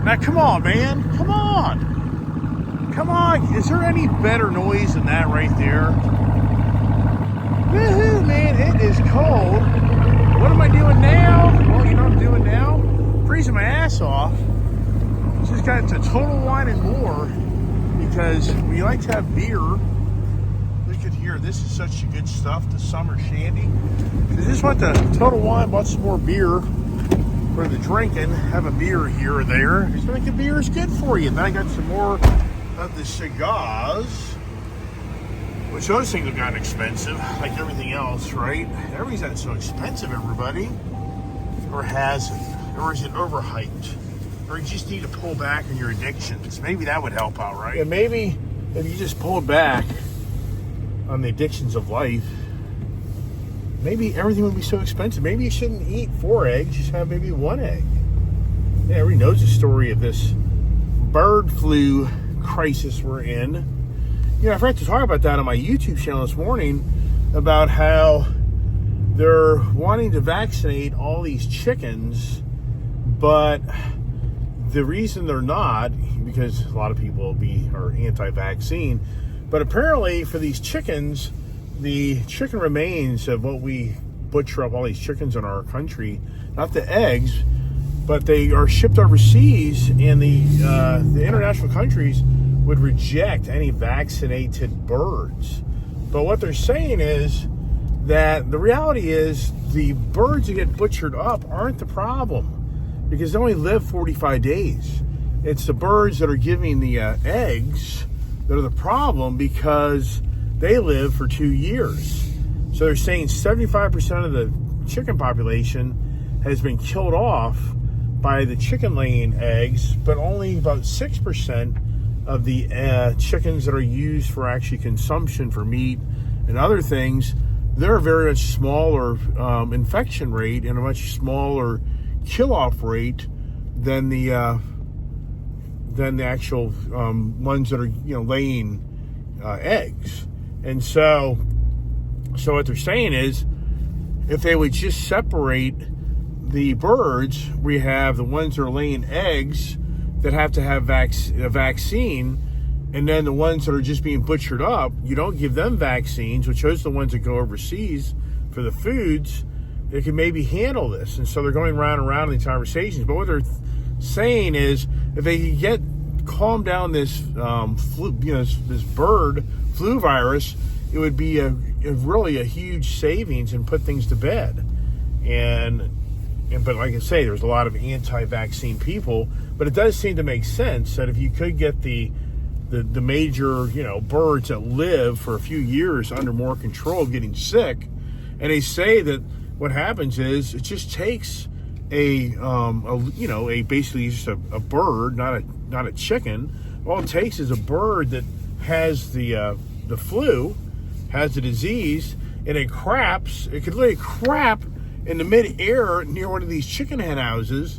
Now, come on, man. Come on. Come on. Is there any better noise than that right there? Woohoo, man. It is cold. What am I doing now? Well, you know what I'm doing now? Freezing my ass off. Just got to Total Wine and More because we like to have beer. Look at here. This is such good stuff. The summer shandy. I just went to Total Wine, bought some more beer for the drinking. Have a beer here or there. Just like the beer is good for you. Then I got some more of the cigars, which those things have gotten expensive, like everything else, right? Everything's gotten so expensive, everybody. Or has it? Or is it overhyped? Or you just need to pull back on your addictions. Maybe that would help out, right? Yeah, maybe if you just pulled back on the addictions of life, maybe everything would be so expensive. Maybe you shouldn't eat 4 eggs, just have maybe 1 egg. Yeah, everybody knows the story of this bird flu crisis we're in. You know, I forgot to talk about that on my YouTube channel this morning about how they're wanting to vaccinate all these chickens, but the reason they're not, because a lot of people are anti-vaccine, but apparently for these chickens, the chicken remains of what we butcher up all these chickens in our country, not the eggs, but they are shipped overseas, and the international countries would reject any vaccinated birds. But what they're saying is that the reality is the birds that get butchered up aren't the problem, because they only live 45 days. It's the birds that are giving the eggs that are the problem, because they live for 2 years. So they're saying 75% of the chicken population has been killed off by the chicken laying eggs, but only about 6% of the chickens that are used for actually consumption for meat and other things, they're a very much smaller infection rate and a much smaller kill-off rate than the actual ones that are laying eggs. And so what they're saying is, if they would just separate the birds, we have the ones that are laying eggs that have to have a vaccine, and then the ones that are just being butchered up, you don't give them vaccines, which those are the ones that go overseas for the foods. They can maybe handle this. And so they're going round and round in these conversations. But what they're saying is, if they can calm down this flu, this bird flu virus, it would be really a huge savings and put things to bed. But like I say, there's a lot of anti-vaccine people, but it does seem to make sense that if you could get the major birds that live for a few years under more control getting sick, and they say that what happens is it just takes basically just a bird, not a chicken. All it takes is a bird that has the flu, has the disease, and it could literally crap in the mid-air near one of these chicken hen houses,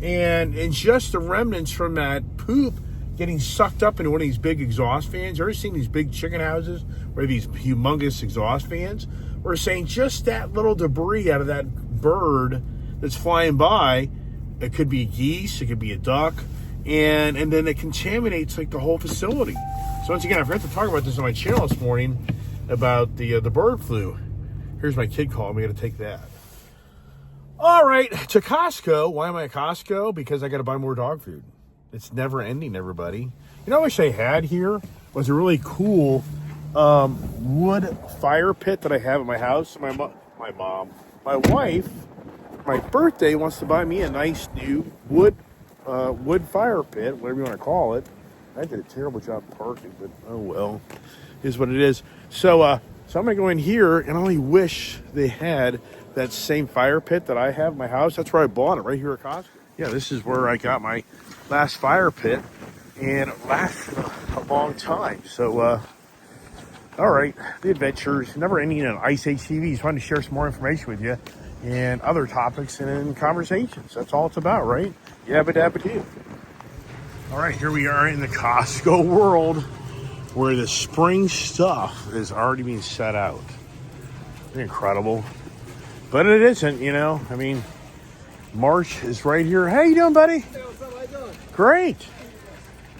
and just the remnants from that poop getting sucked up into one of these big exhaust fans. You ever seen these big chicken houses where these humongous exhaust fans? We're saying just that little debris out of that bird that's flying by, it could be geese, it could be a duck, and then it contaminates like the whole facility. So once again, I forgot to talk about this on my channel this morning about the bird flu. Here's my kid calling me. I got to take that. All right, to Costco. Why am I at Costco? Because I got to buy more dog food. It's never ending, everybody. You know what I wish I had here was a really cool wood fire pit that I have at my house. My wife, my birthday, wants to buy me a nice new wood fire pit, whatever you want to call it. I did a terrible job parking, but oh well, is what it is. So I'm gonna go in here, and I only wish they had that same fire pit that I have in my house. That's where I bought it, right here at Costco. Yeah, this is where I got my last fire pit, and it lasted a long time. So, all right, the adventures, never ending on Ice Age TV. Just wanted to share some more information with you and other topics and conversations. That's all it's about, right? Yabba dabba doo. All right, here we are in the Costco world, where the spring stuff is already being set out. Isn't it incredible? But it isn't, I mean, March is right here. How you doing, buddy? Hey, what's up? How you doing? Great.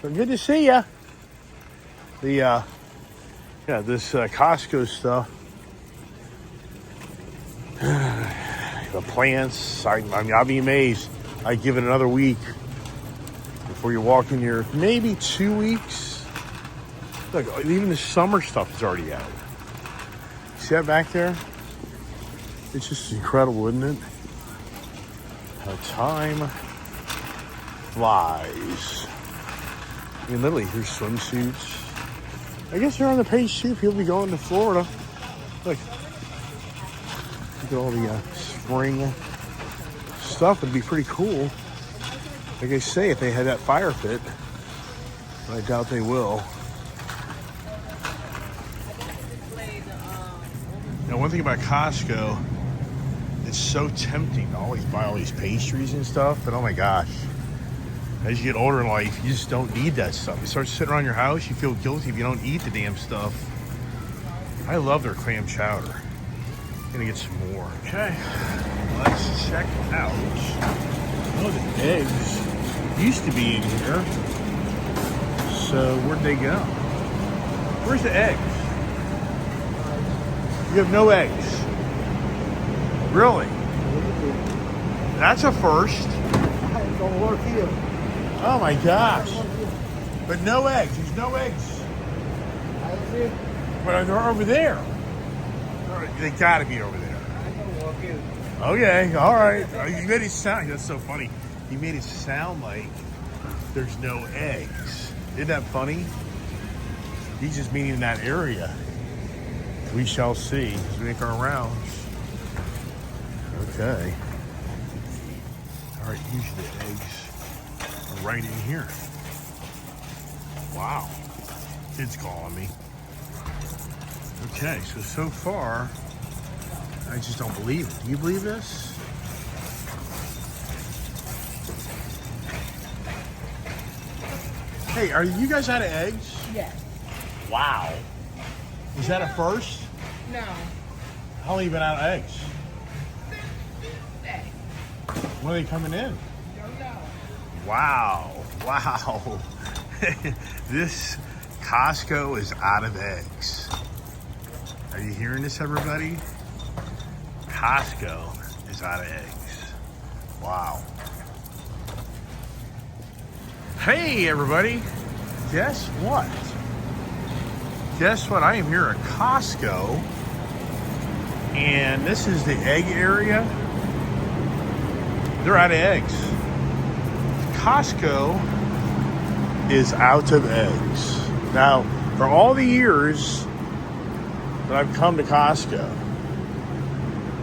Well, good to see ya. The this Costco stuff. The plants. I'll be amazed. I give it another week before you walk in here. Maybe 2 weeks. Look, even the summer stuff is already out. See that back there? It's just incredible, isn't it? How time flies. I mean, literally, here's swimsuits. I guess they're on the page too. People be going to Florida. Look at all the spring stuff. Would be pretty cool. Like I say, if they had that fire pit, but I doubt they will. Now, one thing about Costco, it's so tempting to always buy all these pastries and stuff, but oh my gosh. As you get older in life, you just don't need that stuff. You start sitting around your house, you feel guilty if you don't eat the damn stuff. I love their clam chowder. Gonna get some more. Okay, let's check out. Oh, the eggs used to be in here. So where'd they go? Where's the eggs? You have no eggs. Really? That's a first. Don't work here. Oh my gosh. But no eggs. There's no eggs. But they're over there. They gotta be over there. Okay, all right. You made it sound, that's so funny. You made it sound like there's no eggs. Isn't that funny? He's just meaning in that area. We shall see as we make our rounds. Okay. All right, usually the eggs are right in here. Wow. Kid's calling me. Okay, so far, I just don't believe it. Do you believe this? Hey, are you guys out of eggs? Yes. Wow. Is that a first? No. How long have you been out of eggs? Hey. When are they coming in? Don't know. Wow. Wow. This Costco is out of eggs. Are you hearing this, everybody? Costco is out of eggs. Wow. Hey, everybody. Guess what? Guess what? I am here at Costco, and this is the egg area. They're out of eggs. Costco is out of eggs. Now, for all the years that I've come to Costco,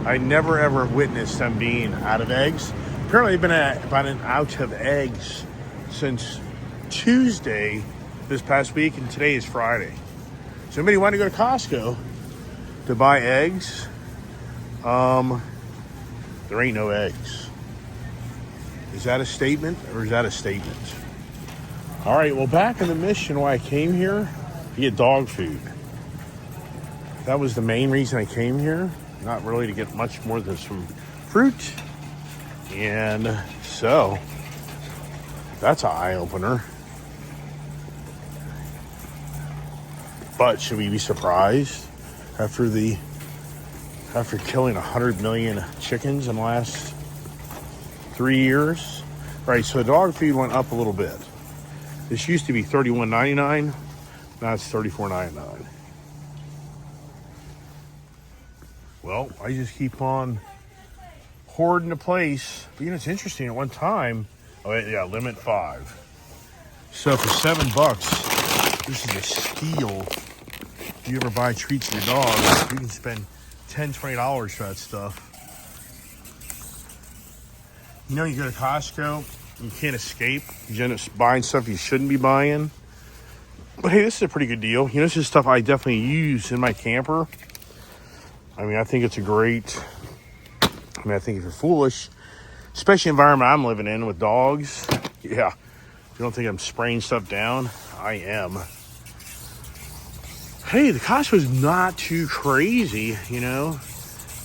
I never ever witnessed them being out of eggs. Apparently, they've been out of eggs since Tuesday this past week, and today is Friday. So anybody want to go to Costco to buy eggs? There ain't no eggs. Is that a statement or is that a statement? All right, well, back in the mission why I came here, to get dog food. That was the main reason I came here. Not really to get much more than some fruit. And so, that's an eye-opener. But should we be surprised after killing 100 million chickens in the last 3 years? Right, so dog food went up a little bit. This used to be $31.99. Now it's $34.99. Well, I just keep on hoarding the place. But you know, it's interesting. At one time, limit 5. So for $7, this is a steal. If you ever buy treats for your dog, you can spend $10, $20 for that stuff. You know, you go to Costco, you can't escape. You end up buying stuff you shouldn't be buying. But hey, this is a pretty good deal. You know, this is stuff I definitely use in my camper. I mean, I think it's a great... I think if you're foolish, especially the environment I'm living in with dogs, yeah, if you don't think I'm spraying stuff down, I am. Hey, the Costco's not too crazy, you know.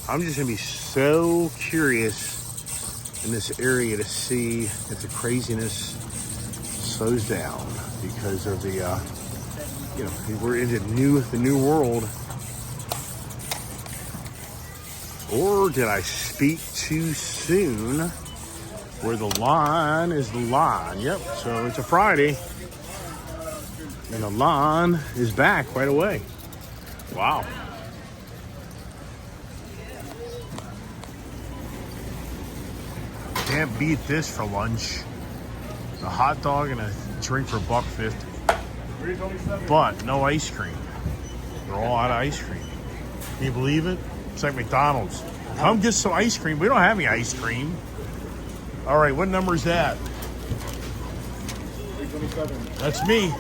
I'm just going to be so curious in this area to see if the craziness slows down because of the, we're in the new world. Or did I speak too soon? Where the line is the line. Yep, so it's a Friday. And the line is back right away. Wow. Can't beat this for lunch. A hot dog and a drink for $1.50. But no ice cream. They're all out of ice cream. Can you believe it? It's like McDonald's. Come get some ice cream. We don't have any ice cream. All right, what number is that? 327. That's me.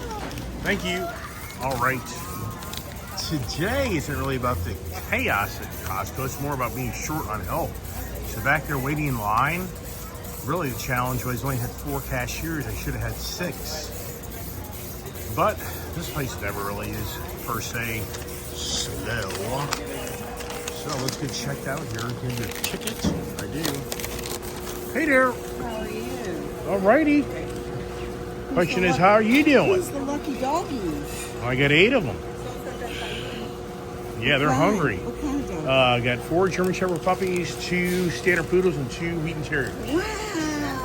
Thank you. All right. Today isn't really about the chaos at Costco. It's more about being short on help. So back there waiting in line, really the challenge was I only had 4 cashiers. I should have had 6. But this place never really is, per se, slow. So let's get checked out here. Give you a ticket. I do. Hey there. How are you? All righty. Question is, how are you doing? Who's the lucky doggies? I got 8 of them. Yeah, they're hungry. What kind of dog? I got 4 German Shepherd puppies, 2 standard poodles, and 2 Wheaten Terriers. Wow.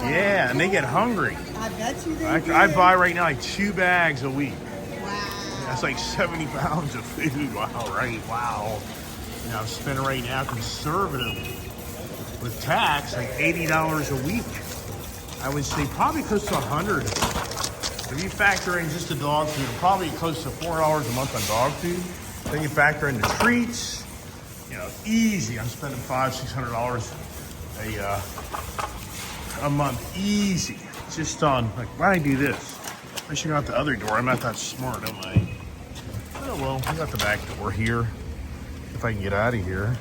Yeah, and they get hungry. I bet you they I buy right now like 2 bags a week. Wow. That's like 70 pounds of food. Wow, right? Wow. You know, I'm spending right now conservative with tax like $80 a week. I would say probably close to 100. If you factor in just the dog food, probably close to $4 a month on dog food. Then you factor in the treats. You know, easy. I'm spending $500-600 a month, easy. Just on like, why did I do this? I should go out the other door. I'm not that smart, am I? Oh well, I got the back door here. If I can get out of here.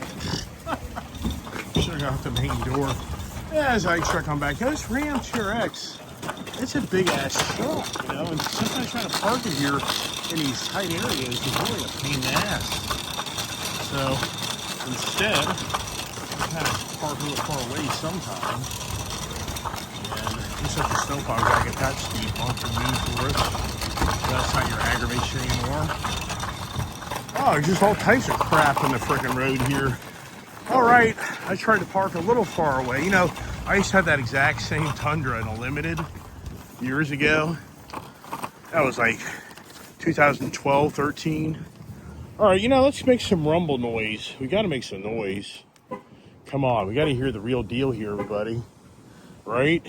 Should have got out the main door. As I try to come back, this Ram TRX, it's a big ass truck, you know, and sometimes trying to park it here in these tight areas is really a pain in the ass. So instead, I kind of park a little far away sometimes. And just like the snowplow guy, get that speed bump removed for us. That's not your aggravation anymore. Oh, there's just all types of crap on the freaking road here. All right, I tried to park a little far away. You know, I used to have that exact same Tundra in a Limited years ago. That was like 2012, 13. All right, you know, let's make some rumble noise. We got to make some noise. Come on, we got to hear the real deal here, everybody. Right?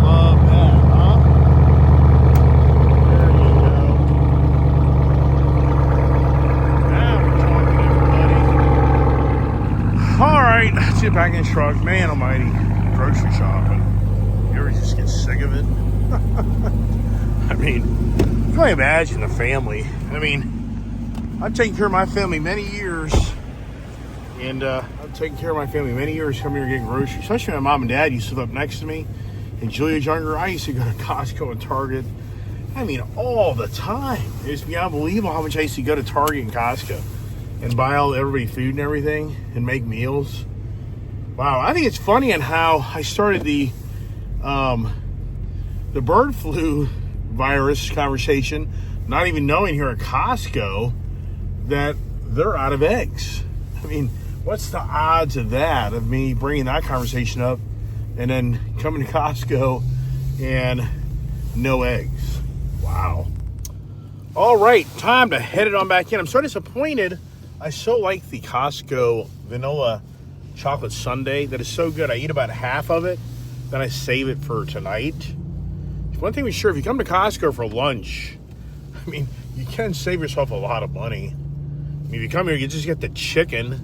Love that, huh? There you go. Now we're talking, everybody. All right, let's get back in the truck. Man almighty, grocery shopping. You ever just get sick of it? I mean, you can only imagine the family. I mean, I've taken care of my family many years. And I've taken care of my family many years coming here getting groceries. Especially my mom and dad used to live up next to me. And Julia's younger, I used to go to Costco and Target. I mean, all the time. It used to be unbelievable how much I used to go to Target and Costco and buy everybody food and everything and make meals. Wow, I think it's funny on how I started the bird flu virus conversation, not even knowing here at Costco that they're out of eggs. I mean, what's the odds of that, of me bringing that conversation up and then coming to Costco and no eggs? Wow. All right, time to head it on back in. I'm so disappointed. I so like the Costco vanilla chocolate sundae that is so good. I eat about half of it, then I save it for tonight. One thing was sure, if you come to Costco for lunch, I mean, you can save yourself a lot of money. I mean, if you come here, you just get the chicken,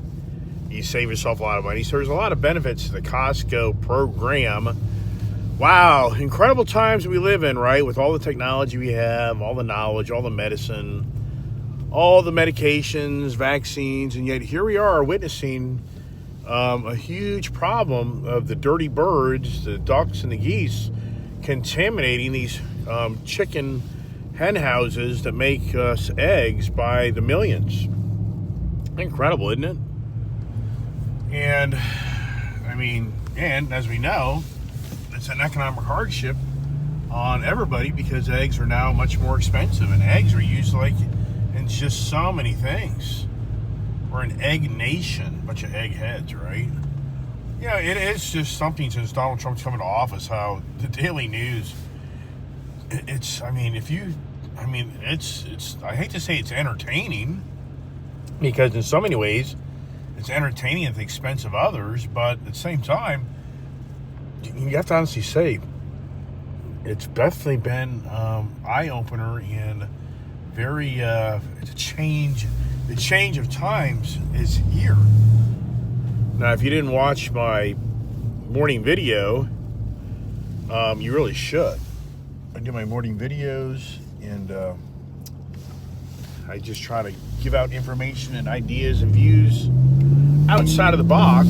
you save yourself a lot of money. So there's a lot of benefits to the Costco program. Wow, incredible times we live in, right? With all the technology we have, all the knowledge, all the medicine, all the medications, vaccines, and yet here we are witnessing a huge problem of the dirty birds, the ducks and the geese, contaminating these chicken hen houses that make us eggs by the millions. Incredible, isn't it? And I mean, and as we know, the it's an economic hardship on everybody because eggs are now much more expensive, and eggs are used like in just so many things. We're an egg nation, bunch of eggheads, right? Yeah, it is just something since Donald Trump's coming to office, how the daily news, it's, I mean, it's, I hate to say it's entertaining, because in so many ways, it's entertaining at the expense of others, but at the same time, you have to honestly say, it's definitely been eye-opener and very, it's a change. The change of times is here. Now, if you didn't watch my morning video, you really should. I do my morning videos, and I just try to give out information and ideas and views outside of the box.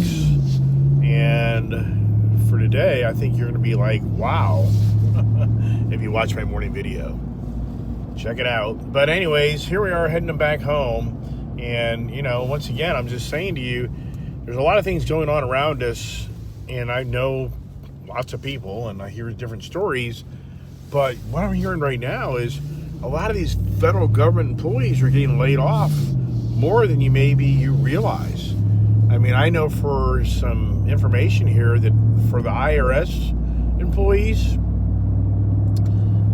And for today, I think you're going to be like, wow, if you watch my morning video. Check it out. But anyways, here we are heading back home. And, you know, once again, I'm just saying to you, there's a lot of things going on around us, and I know lots of people, and I hear different stories, but what I'm hearing right now is a lot of these federal government employees are getting laid off more than you realize. I mean, I know for some information here that for the IRS employees,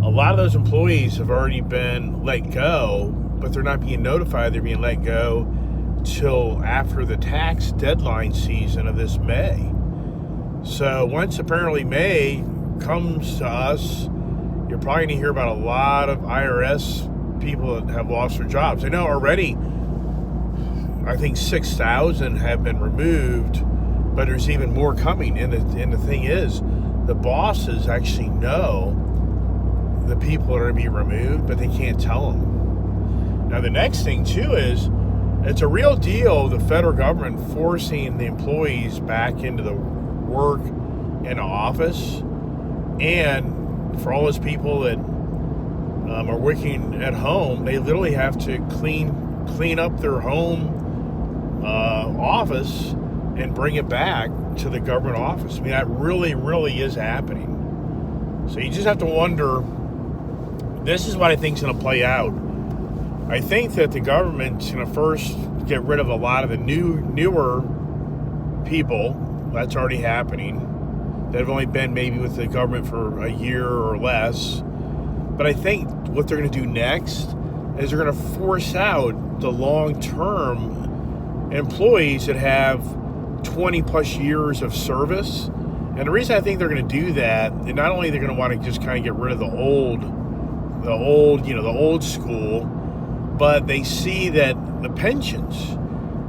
a lot of those employees have already been let go, but they're not being notified they're being let go till after the tax deadline season of this May. So once apparently May comes to us, you're probably going to hear about a lot of IRS people that have lost their jobs. I know already, I think 6,000 have been removed, but there's even more coming. And the thing is, the bosses actually know the people are going to be removed, but they can't tell them. Now, the next thing, too, is it's a real deal, the federal government forcing the employees back into the work in the office. And for all those people that are working at home, they literally have to clean up their home office and bring it back to the government office. I mean, that really, really is happening. So you just have to wonder, this is what I think is going to play out. I think that the government's going to first get rid of a lot of the newer people. That's already happening. That have only been maybe with the government for a year or less. But I think what they're going to do next is they're going to force out the long-term employees that have 20 plus years of service. And the reason I think they're going to do that, and not only they're going to want to just kind of get rid of the old school, but they see that the pensions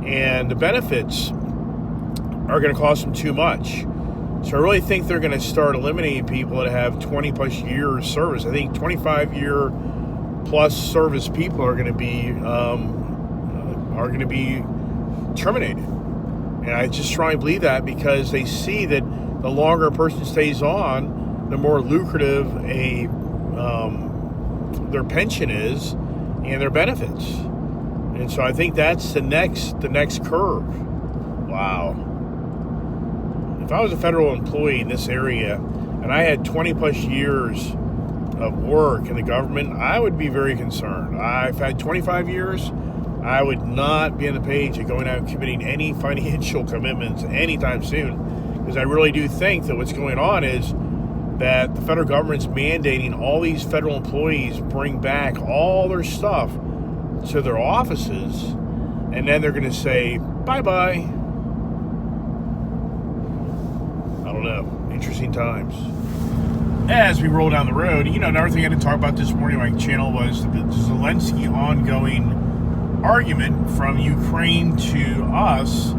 and the benefits are going to cost them too much. So I really think they're going to start eliminating people that have 20 plus years service. I think 25-year plus service people are going to be terminated. And I just strongly believe that, because they see that the longer a person stays on, the more lucrative their pension is and their benefits. And so I think that's the next curve. Wow. If I was a federal employee in this area and I had 20 plus years of work in the government, I would be very concerned. If I had 25 years, I would not be on the page of going out and committing any financial commitments anytime soon, because I really do think that what's going on is that the federal government's mandating all these federal employees bring back all their stuff to their offices, and then they're going to say, bye-bye. I don't know. Interesting times. As we roll down the road, another thing I didn't talk about this morning on my channel was the Zelensky ongoing argument from Ukraine to us.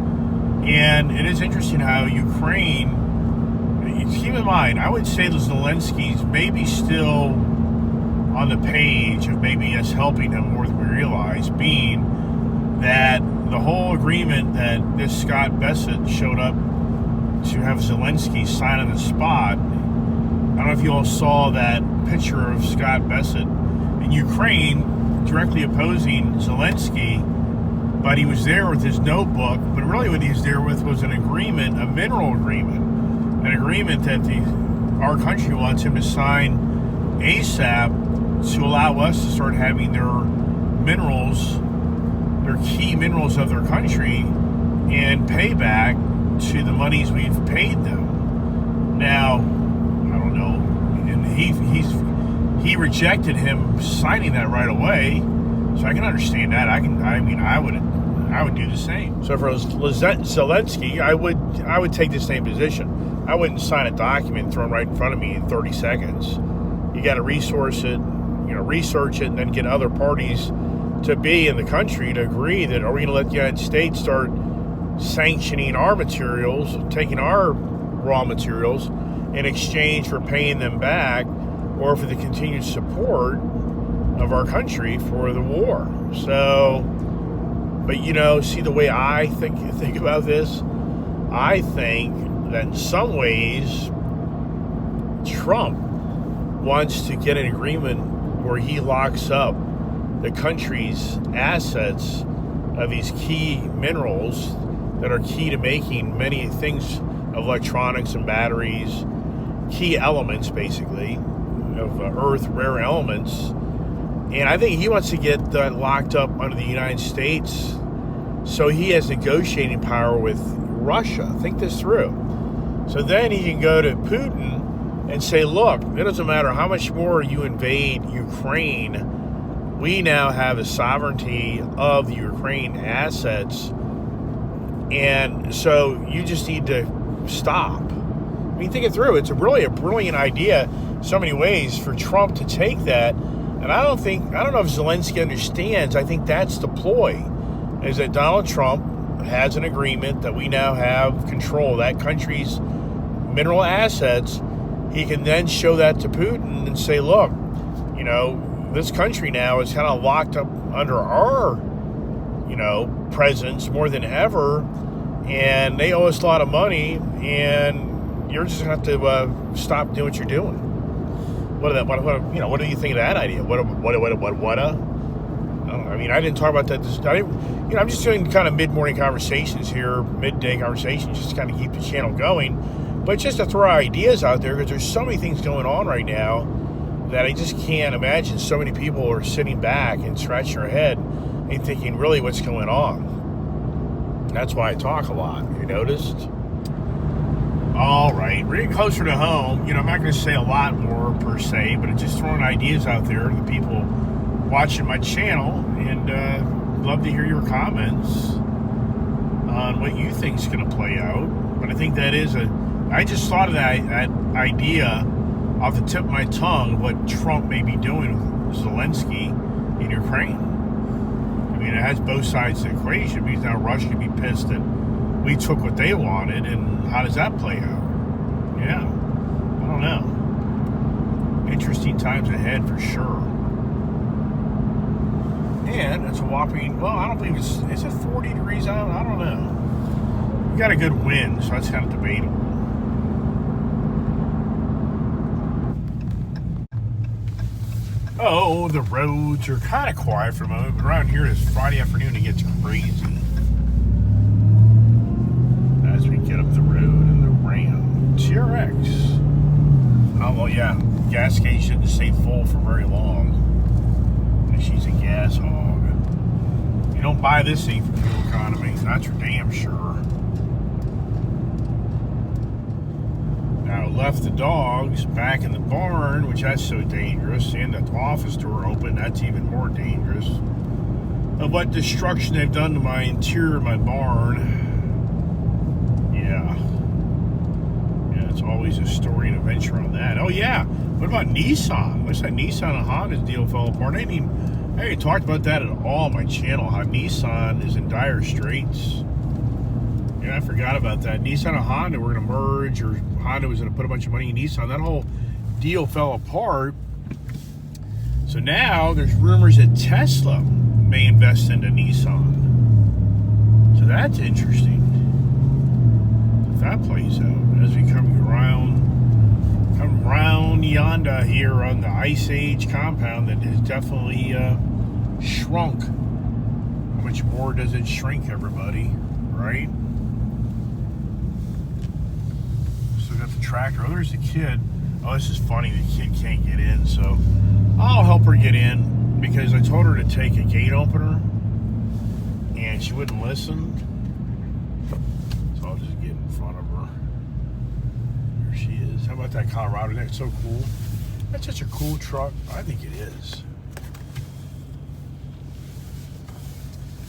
And it is interesting how Ukraine, keep in mind, I would say the Zelenskys maybe still on the page of maybe us helping him more than we realize, being that the whole agreement that this Scott Bessent showed up to have Zelensky sign on the spot. I don't know if you all saw that picture of Scott Bessent in Ukraine directly opposing Zelensky, but he was there with his notebook, but really what he was there with was an agreement, a mineral agreement, an agreement that the our country wants him to sign ASAP to allow us to start having their minerals, their key minerals of their country, and pay back to the monies we've paid them. Now, I don't know, and he rejected him signing that right away, so I can understand that. I would do the same. So for Zelensky, I would take the same position. I wouldn't sign a document thrown right in front of me in 30 seconds. You got to research it, and then get other parties to be in the country to agree that are we going to let the United States start sanctioning our materials, taking our raw materials in exchange for paying them back, or for the continued support of our country for the war. So, but see the way I think about this, I think that in some ways Trump wants to get an agreement where he locks up the country's assets of these key minerals that are key to making many things of electronics and batteries, key elements basically of earth rare elements. And I think he wants to get that locked up under the United States so he has negotiating power with Russia. Think this through. So then he can go to Putin and say, look, it doesn't matter how much more you invade Ukraine, we now have the sovereignty of the Ukraine assets, and so you just need to stop. I mean, think it through. It's really a brilliant idea in so many ways for Trump to take that. And I don't know if Zelensky understands. I think that's the ploy, is that Donald Trump has an agreement that we now have control of that country's mineral assets. He can then show that to Putin and say, look, this country now is kind of locked up under our, presence more than ever, and they owe us a lot of money, and you're just going to have to stop doing what you're doing. What do you think of that idea? I didn't talk about that. I'm just doing kind of mid-morning conversations here, midday conversations, just to kind of keep the channel going. But just to throw ideas out there, because there's so many things going on right now that I just can't imagine so many people are sitting back and scratching their head and thinking, really, what's going on? That's why I talk a lot. You noticed? All right, we're getting closer to home. I'm not going to say a lot more per se, but it's just throwing ideas out there to the people watching my channel, and love to hear your comments on what you think is going to play out. But I think that is I just thought of that idea off the tip of my tongue, what Trump may be doing with Zelensky in Ukraine. I mean, it has both sides of the equation, because now Russia can be pissed that we took what they wanted, and how does that play out? Yeah, I don't know. Interesting times ahead for sure. And it's a whopping, I don't believe is it 40 degrees out? I don't know. We got a good wind, so that's kind of debatable. Oh, the roads are kind of quiet for a moment, but around here this Friday afternoon it gets crazy. As we get up the road in the Ram TRX. Oh, well, yeah, gas gauge didn't stay full for very long. She's a gas hog. You don't buy this thing for fuel economy, that's for damn sure. Now, left the dogs back in the barn, which that's so dangerous, and the office door open, that's even more dangerous. Of what destruction they've done to my interior of my barn. Yeah, it's always a story and adventure on that. Oh yeah, what about Nissan? What's that Nissan and Honda deal fell apart? I ain't talked about that at all on my channel, how Nissan is in dire straits. Yeah, I forgot about that. Nissan and Honda were going to merge, or Honda was going to put a bunch of money in Nissan. That whole deal fell apart. So now there's rumors that Tesla may invest into Nissan. So that's interesting. That plays out as we come round yonder here on the Ice Age compound that has definitely shrunk. How much more does it shrink, everybody? Right? Still got the tractor. Oh, there's the kid. Oh, this is funny. The kid can't get in, so I'll help her get in because I told her to take a gate opener and she wouldn't listen. So I'll just get in front of her. There she is. How about that Colorado? That's so cool. That's such a cool truck. I think it is.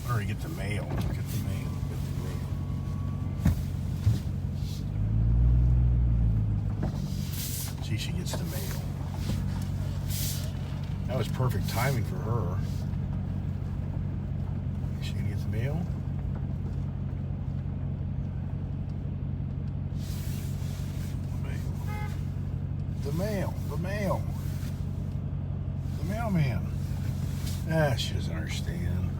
I want her to get the mail. Get the mail. Get the mail. See, she gets the mail. That was perfect timing for her. Is she gonna get the mail? The mail. The mail. The mailman. Ah, she doesn't understand.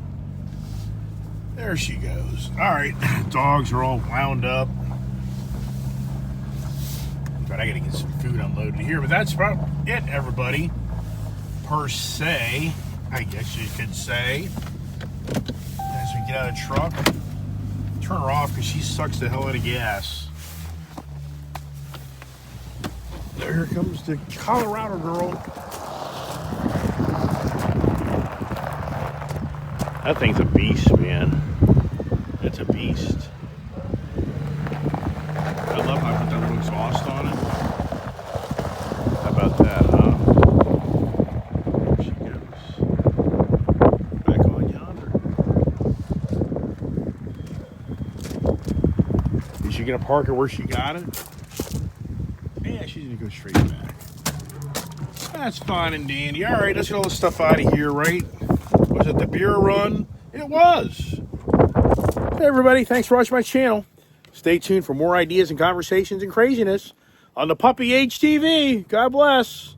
There she goes. All right, dogs are all wound up. But I gotta get some food unloaded here. But that's about it, everybody. Per se, I guess you could say. As we get out of the truck, turn her off because she sucks the hell out of gas. There comes the Colorado girl. That thing's a beast, man. It's a beast. I love how I put that little exhaust on it. How about that, huh? There she goes. Back on yonder. Is she gonna park it where she got it? Yeah, she's gonna go straight back. That's fine and dandy. All right, let's get all this stuff out of here, right? Was it the beer run? It was. Hey, everybody. Thanks for watching my channel. Stay tuned for more ideas and conversations and craziness on the Puppy HTV. God bless.